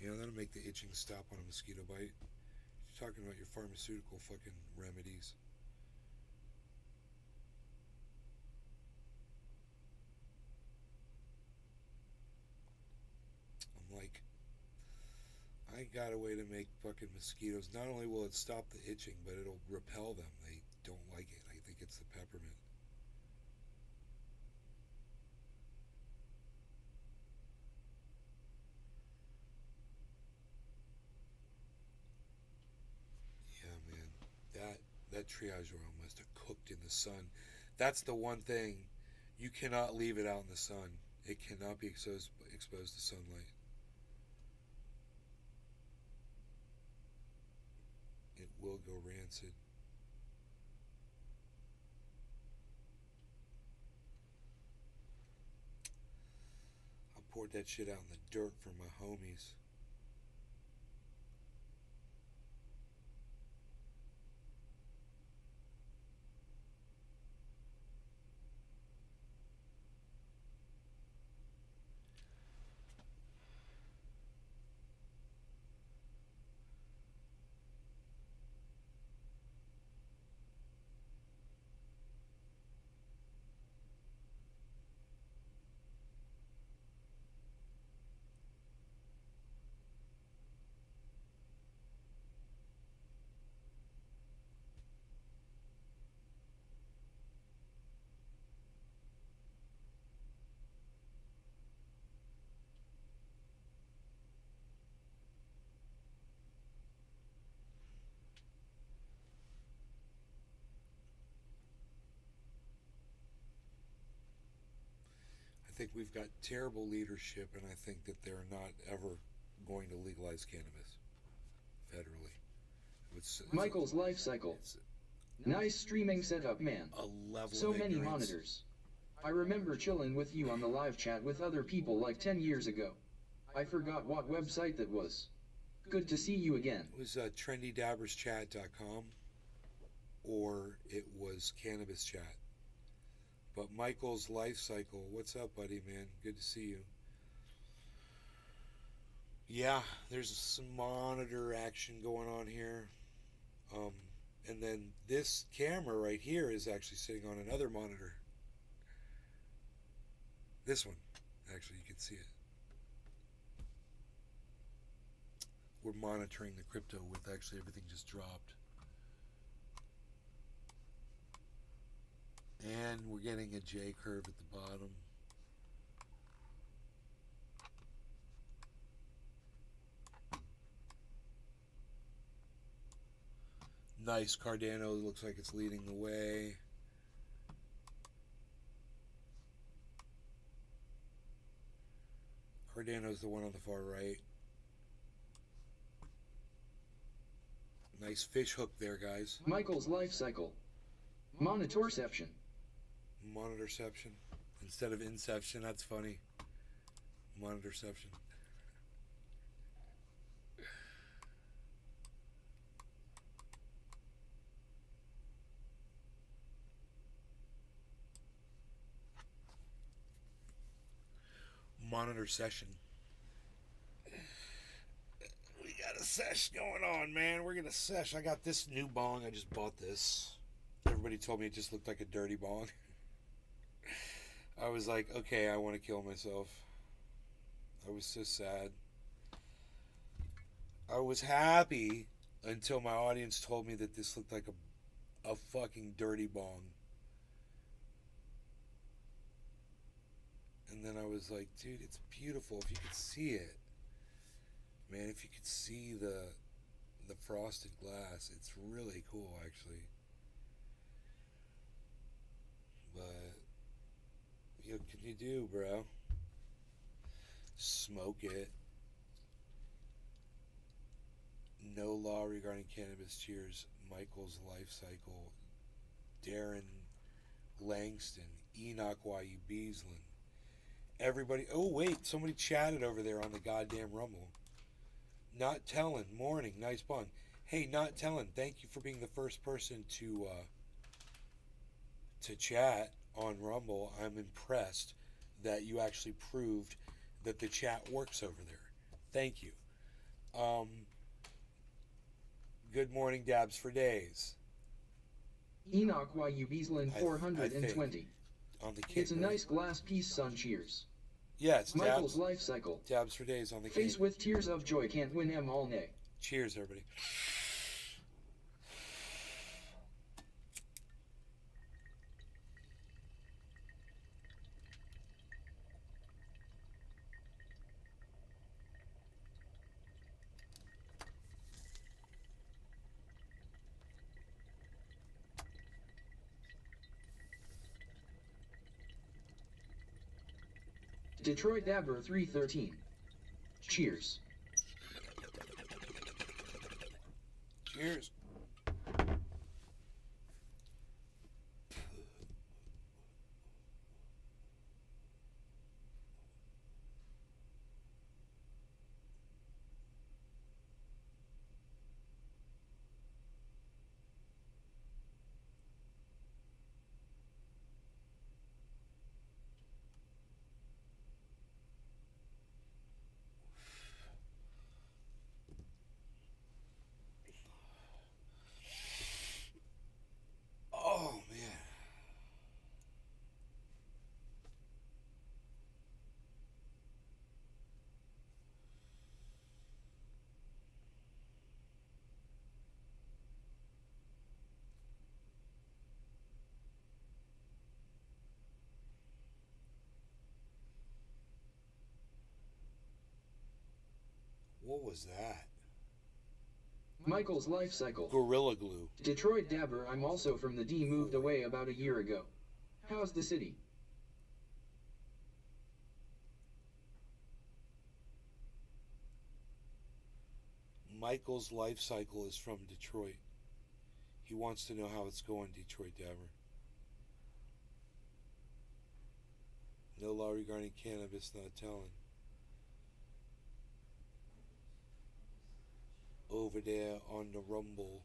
You know, that'll make the itching stop on a mosquito bite. You're talking about your pharmaceutical fucking remedies. I'm like, I ain't got a way to make fucking mosquitoes. Not only will it stop the itching, but it'll repel them. They don't like it. I think it's the peppermint. Yeah, man. That triage oil must have cooked in the sun. That's the one thing. You cannot leave it out in the sun. It cannot be exposed to sunlight. It will go rancid. I poured that shit out in the dirt for my homies. I think we've got terrible leadership, and I think that they're not ever going to legalize cannabis federally. It's Michael's life cycle. It's Nice streaming setup, man. a level So of many ignorance. monitors. I remember chilling with you on the live chat with other people like 10 years ago. I forgot what website that was. Good to see you again. It was trendydabberschat.com, or it was Cannabis Chat. But Michael's life cycle, what's up, buddy, man? Good to see you. Yeah, there's some monitor action going on here. And then this camera right here is actually sitting on another monitor. This one, actually, you can see it. We're monitoring the crypto with actually everything just dropped. And we're getting a J curve at the bottom. Nice. Cardano looks like it's leading the way. Cardano's the one on the far right. Nice fish hook there, guys. Michael's life cycle. Monitorception. Monitorception instead of inception. That's funny. Monitorception. Monitor session. We got a sesh going on, man. We're gonna sesh. I got this new bong. I just bought this. Everybody told me it just looked like a dirty bong. I was like, okay, I want to kill myself. I was so sad. I was happy until my audience told me that this looked like a fucking dirty bong. And then I was like, dude, it's beautiful. If you could see it, man, if you could see the frosted glass, it's really cool, actually. But what can you do, bro? Smoke it. No law regarding cannabis. Cheers. Michael's life cycle. Darren Langston. Enoch Y.U. Beaslin. Everybody. Oh, wait. Somebody chatted over there on the goddamn Rumble. Not Telling. Morning. Nice bong. Hey, Not Telling. Thank you for being the first person to chat on Rumble. I'm impressed that you actually proved that the chat works over there. Thank you. Good morning, Dabs for Days. Enoch Y.U. Beaslin 420. On the It's a kid, nice glass piece, son. Cheers. Yeah, it's Michael's dabs. life cycle. Dabs for days on the Face cake. with tears of joy can't win em all nay. Cheers, everybody. Detroit Dabber 313. Cheers. Cheers. Oh, man. What was that? Michael's life cycle. Gorilla Glue. Detroit Dabber, I'm also from the D, moved away about a year ago. How's the city? Michael's life cycle is from Detroit. He wants to know how it's going, Detroit Dabber. No law regarding cannabis, not telling. Over there on the Rumble.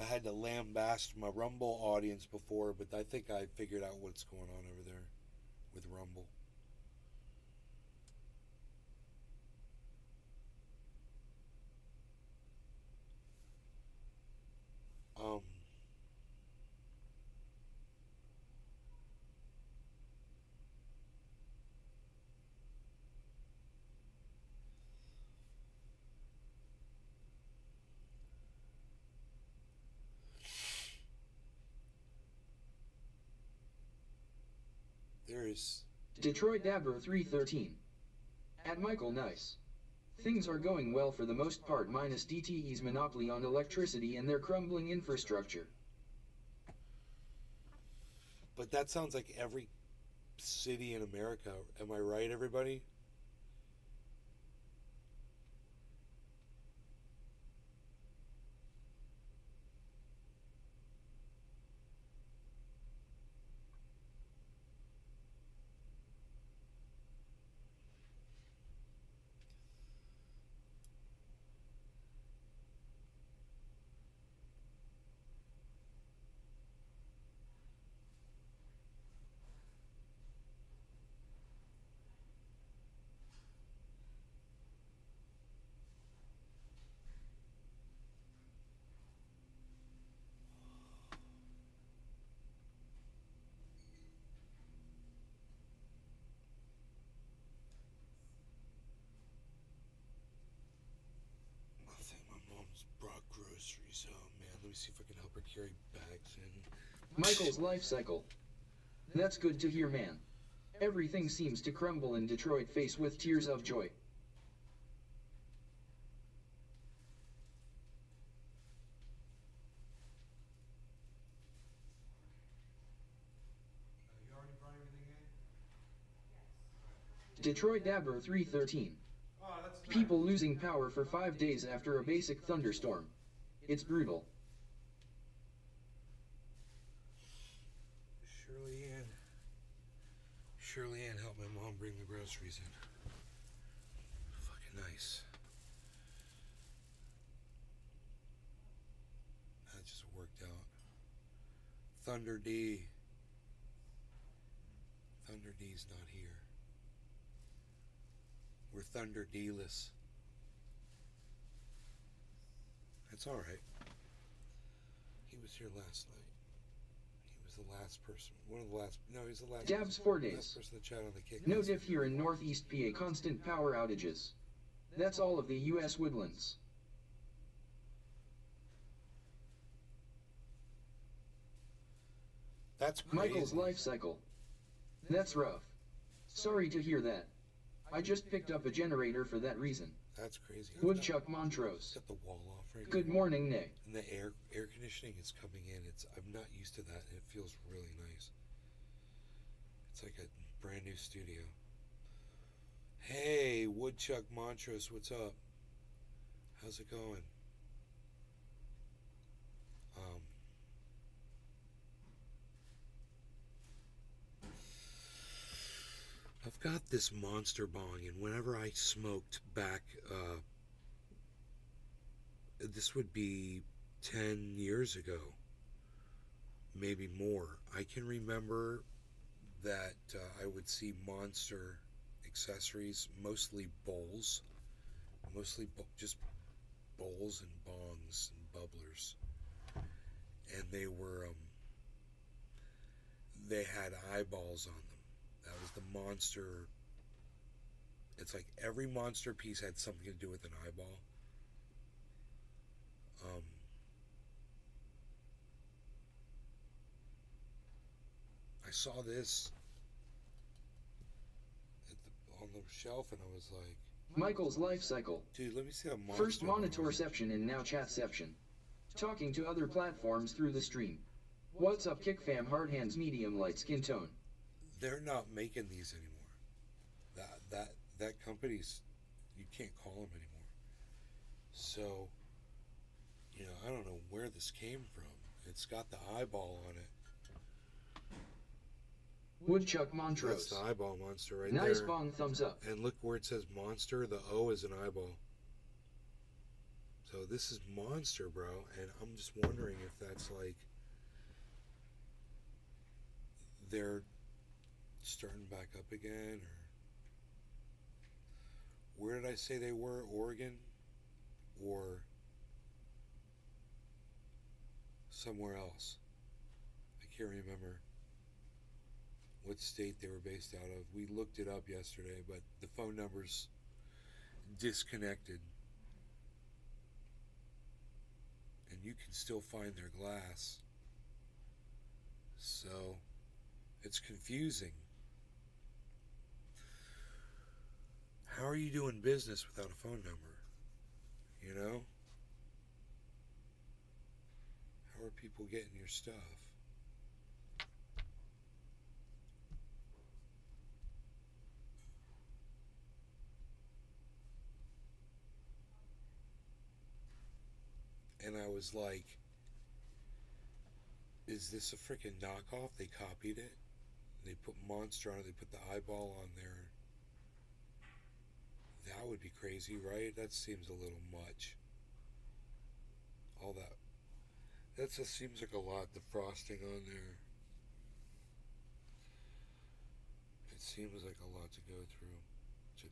I had to lambaste my Rumble audience before, but I think I figured out what's going on over there with Rumble. Um, there is Detroit Dabber 313. At Michael Nice. Things are going well for the most part minus DTE's monopoly on electricity and their crumbling infrastructure. But that sounds like every city in America. Am I right, everybody? I think my mom's brought groceries home, man. Let me see if I can help her carry bags in. Michael's life cycle. That's good to hear, man. Everything seems to crumble in Detroit face with tears of joy. You already brought everything in? Detroit Dabber 313. Oh, that's People losing power for 5 days after a basic thunderstorm. It's brutal. Shirley Ann helped my mom bring the groceries in. Fucking nice. That just worked out. Thunder D. Thunder D's not here. We're Thunder D-less. That's alright. He was here last night. He was was the last person. One of the last. No, he was the last. Dabs 4 Last days. person to chat on the kick. No diff here in Northeast PA. Constant power outages. That's all of the U.S. woodlands. That's crazy. Michael's life cycle. That's rough. Sorry to hear that. I just picked up a generator for that reason. That's crazy. Woodchuck Montrose. Got the wall off right Good now. morning, Nick. And the air conditioning is coming in. I'm not used to that, and it feels really nice. It's like a brand new studio. Hey, Woodchuck Montrose, what's up? How's it going? I've got this Monster Bong, and whenever I smoked back, this would be 10 years ago, maybe more. I can remember that I would see Monster accessories, mostly bowls, just bowls and bongs and bubblers, and they had eyeballs on them. That was the Monster. It's like every Monster piece had something to do with an eyeball. I saw this on the shelf, and I was like, Michael's life cycle. dude, let me see how Monster. First monitorception and now chatception. Talking to other platforms through the stream. What's up, Kickfam? Hard hands, medium light skin tone. They're not making these anymore. That company's, you can't call them anymore. So, I don't know where this came from. It's got the eyeball on it. Woodchuck That's Montrose. the eyeball monster right Nice there. bong, thumbs up. And look where it says monster, the O is an eyeball. So this is Monster, bro, and I'm just wondering if that's like they're starting back up again, or where did I say they were? Oregon or somewhere else? I can't remember what state they were based out of. We looked it up yesterday, but the phone number's disconnected. And you can still find their glass. So, it's confusing. How are you doing business without a phone number? You know? How are people getting your stuff? And I was like, is this a freaking knockoff? They copied it. They put Monster on it. They put the eyeball on there. That would be crazy, right? That seems a little much. All that just seems like a lot, the frosting on there. It seems like a lot to go through to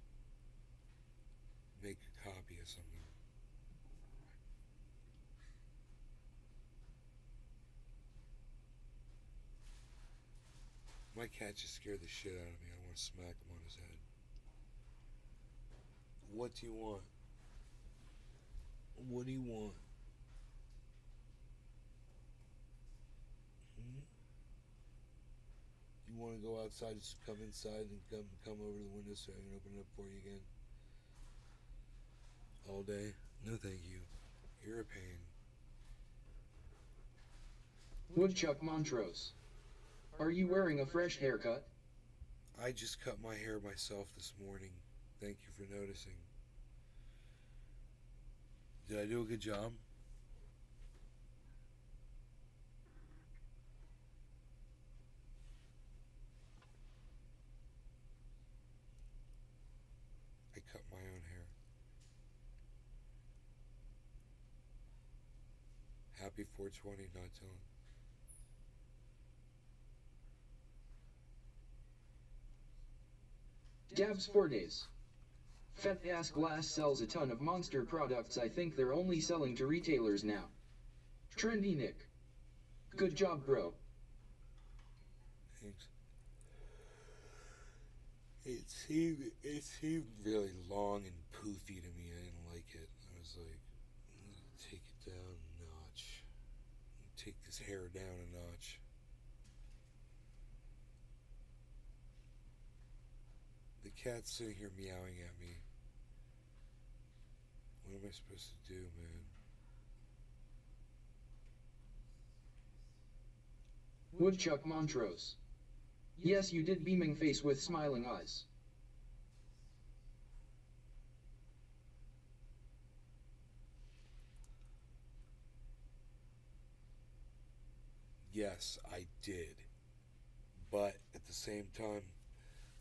make a copy of something. My cat just scared the shit out of me. I want to smack him on his head. What do you want? What do you want? You want to go outside? Just come inside and come over to the window so I can open it up for you again. All day? No, thank you. You're a pain. Woodchuck Montrose. Are you wearing a fresh haircut? I just cut my hair myself this morning. Thank you for noticing. Did I do a good job? I cut my own hair. Happy 420, not telling. Dabs 4 days. Fat Ass Glass sells a ton of Monster products. I think they're only selling to retailers now. Trendy Nick. Good job, bro. things. It seemed really long and poofy to me. I didn't like it. I was like, I'm gonna take it down a notch. Take this hair down a notch. The cat's sitting here meowing at me. What am I supposed to do, man? Woodchuck Montrose. Yes, you did, beaming face with smiling eyes. Yes, I did. But at the same time,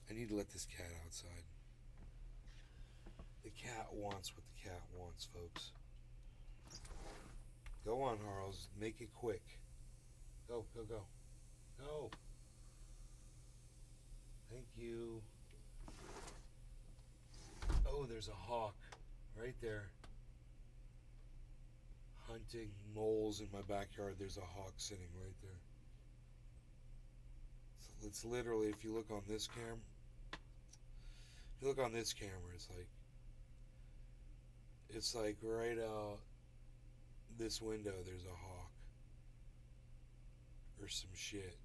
I need to let this cat outside. The cat wants what the cat wants, folks. Go on, Harles. Make it quick. Go, go, go. Go. Thank you. Oh, there's a hawk right there. Hunting moles in my backyard. There's a hawk sitting right there. So it's literally, if you look on this camera, it's like right out this window there's a hawk or some shit.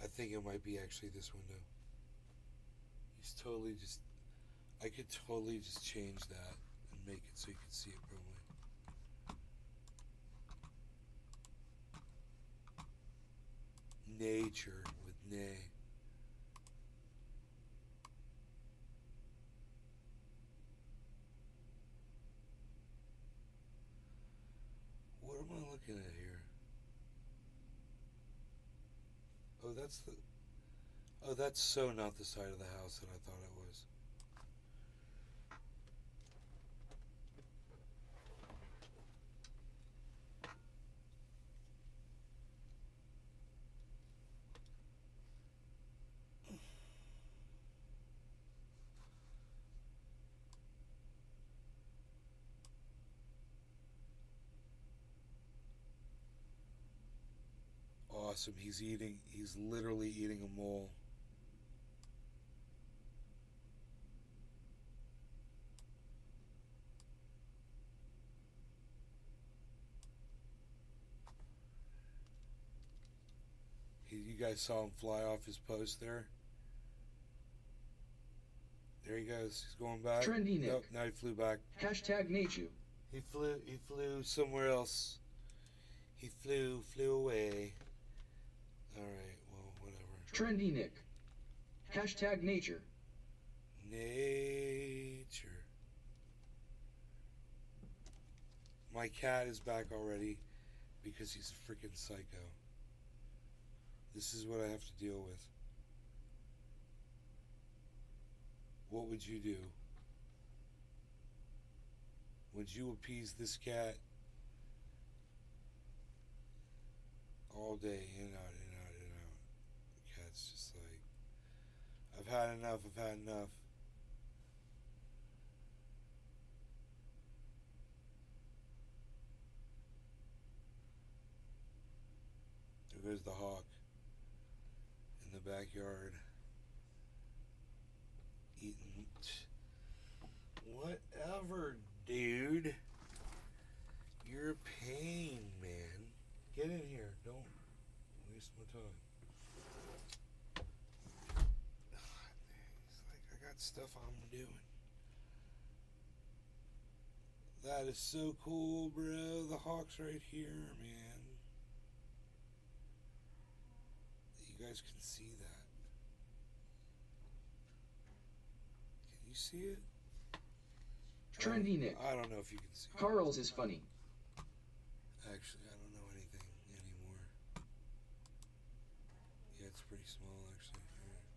I think it might be actually this window. He's totally just, I could totally just change that and make it so you can see it probably. Nature with nay. What am I looking at here? Oh, that's so not the side of the house that I thought it was. Awesome. He's literally eating a mole. You guys saw him fly off his post there? There he goes. He's going back. Trendy Nick. Nope, now he flew back. Hashtag Nachu. He flew somewhere else. He flew away. Alright, well, whatever. Trendy Nick. Hashtag nature. Nature. My cat is back already because he's a freaking psycho. This is what I have to deal with. What would you do? Would you appease this cat all day, in, out, in, out, in, out? The cat's just like, I've had enough, I've had enough. There goes the hawk in the backyard eating. Whatever, dude. You're a pain, man. Get in here. Don't waste my time. It's like I got stuff I'm doing. That is so cool, bro. The hawk's right here, man. You guys can see that. Can you see it? Trendy Nick. I don't know if you can see it. Carl's is funny. Actually, I don't know anything anymore. Yeah, it's pretty small, actually. Alright.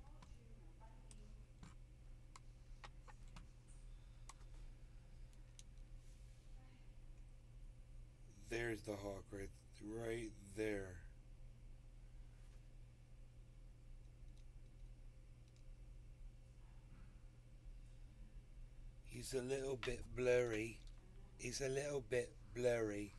There's the hawk right there. He's a little bit blurry. He's a little bit blurry.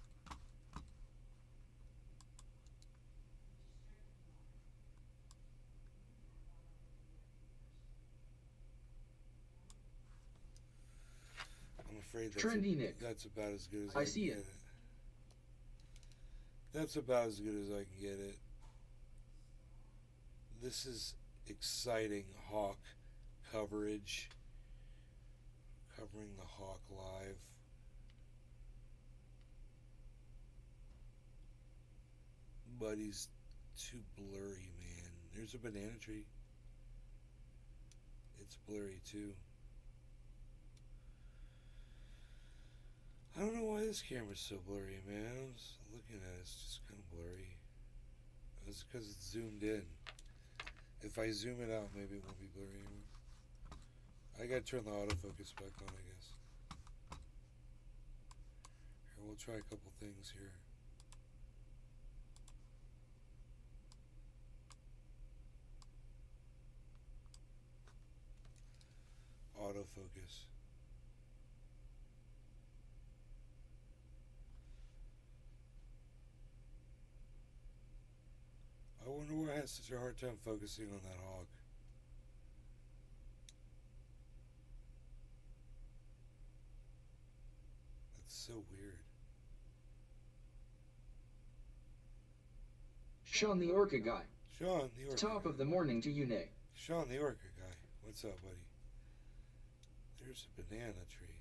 afraid Trendy Nick. that's about as good as I I see can it. get it. That's about as good as I can get it. This is exciting Hawk coverage. Covering the Hawk live. But he's too blurry, man. There's a banana tree. It's blurry too. I don't know why this camera's so blurry, man. I was looking at it, it's just kind of blurry. It's because it's zoomed in. If I zoom it out, maybe it won't be blurry anymore. I gotta turn the autofocus back on, I guess. Here, we'll try a couple things here. Autofocus. I wonder why I had such a hard time focusing on that hog. That's so weird. Sean the Orca Guy. Sean, the Orca Top guy. of the morning to you, Nay. Sean, the Orca guy. What's up, buddy? There's a banana tree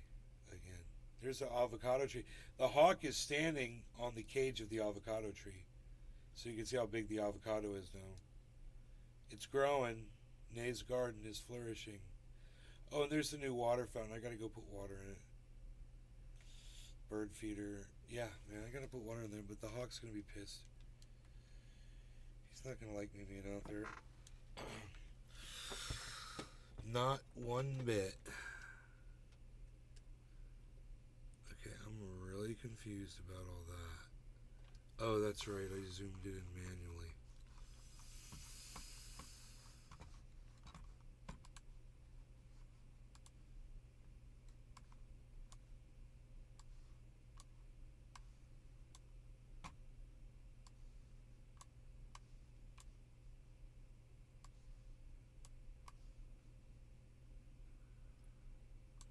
again. There's an avocado tree. The hawk is standing on the cage of the avocado tree. So you can see how big the avocado is now. It's growing. Nay's garden is flourishing. Oh, and there's the new water fountain. I gotta go put water in it. Bird feeder. Yeah, man, I gotta put water in there, but the hawk's gonna be pissed. He's not gonna like me being out there. Not one bit. Okay, I'm really confused about all that. Oh, that's right, I zoomed it in manually.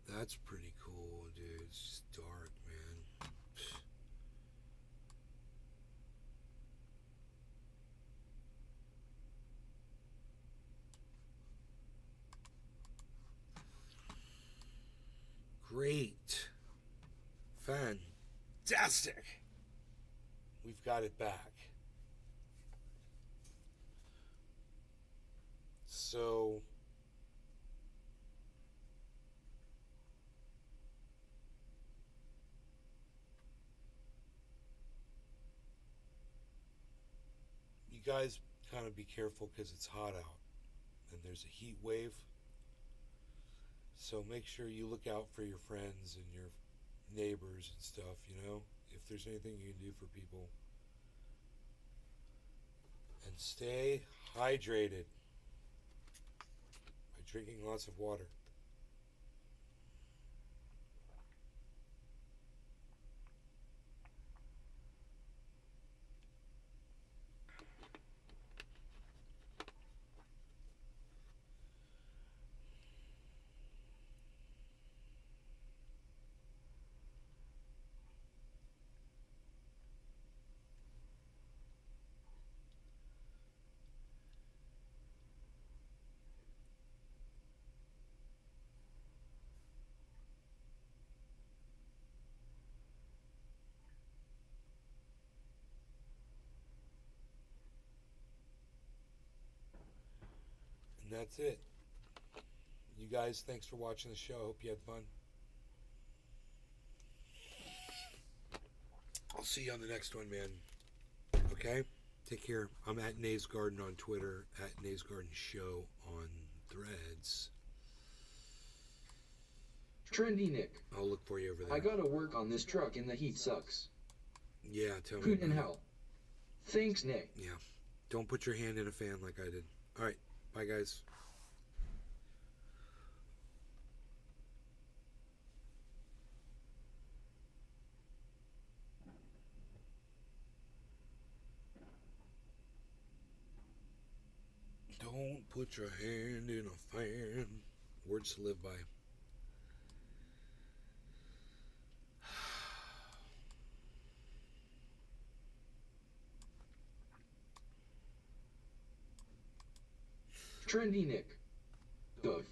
That's pretty cool, dude. It's just dark, man. Great. Fantastic. We've got it back. So you guys kind of be careful because it's hot out and there's a heat wave. So make sure you look out for your friends and your neighbors and stuff, you know, if there's anything you can do for people. And stay hydrated by drinking lots of water. And that's it. You guys, thanks for watching the show. Hope you had fun. I'll see you on the next one, man. Okay? Take care. I'm at Nay's Garden on Twitter, at Nay's Garden Show on Threads. Trendy Nick. I'll look for you over there. I gotta work on this truck and the heat sucks. Yeah, tell me. Hoot in about it. hell. Thanks, Nick. Yeah. Don't put your hand in a fan like I did. All right. Bye, guys. Don't put your hand in a fan. Words to live by. Trendy Nick. Gov.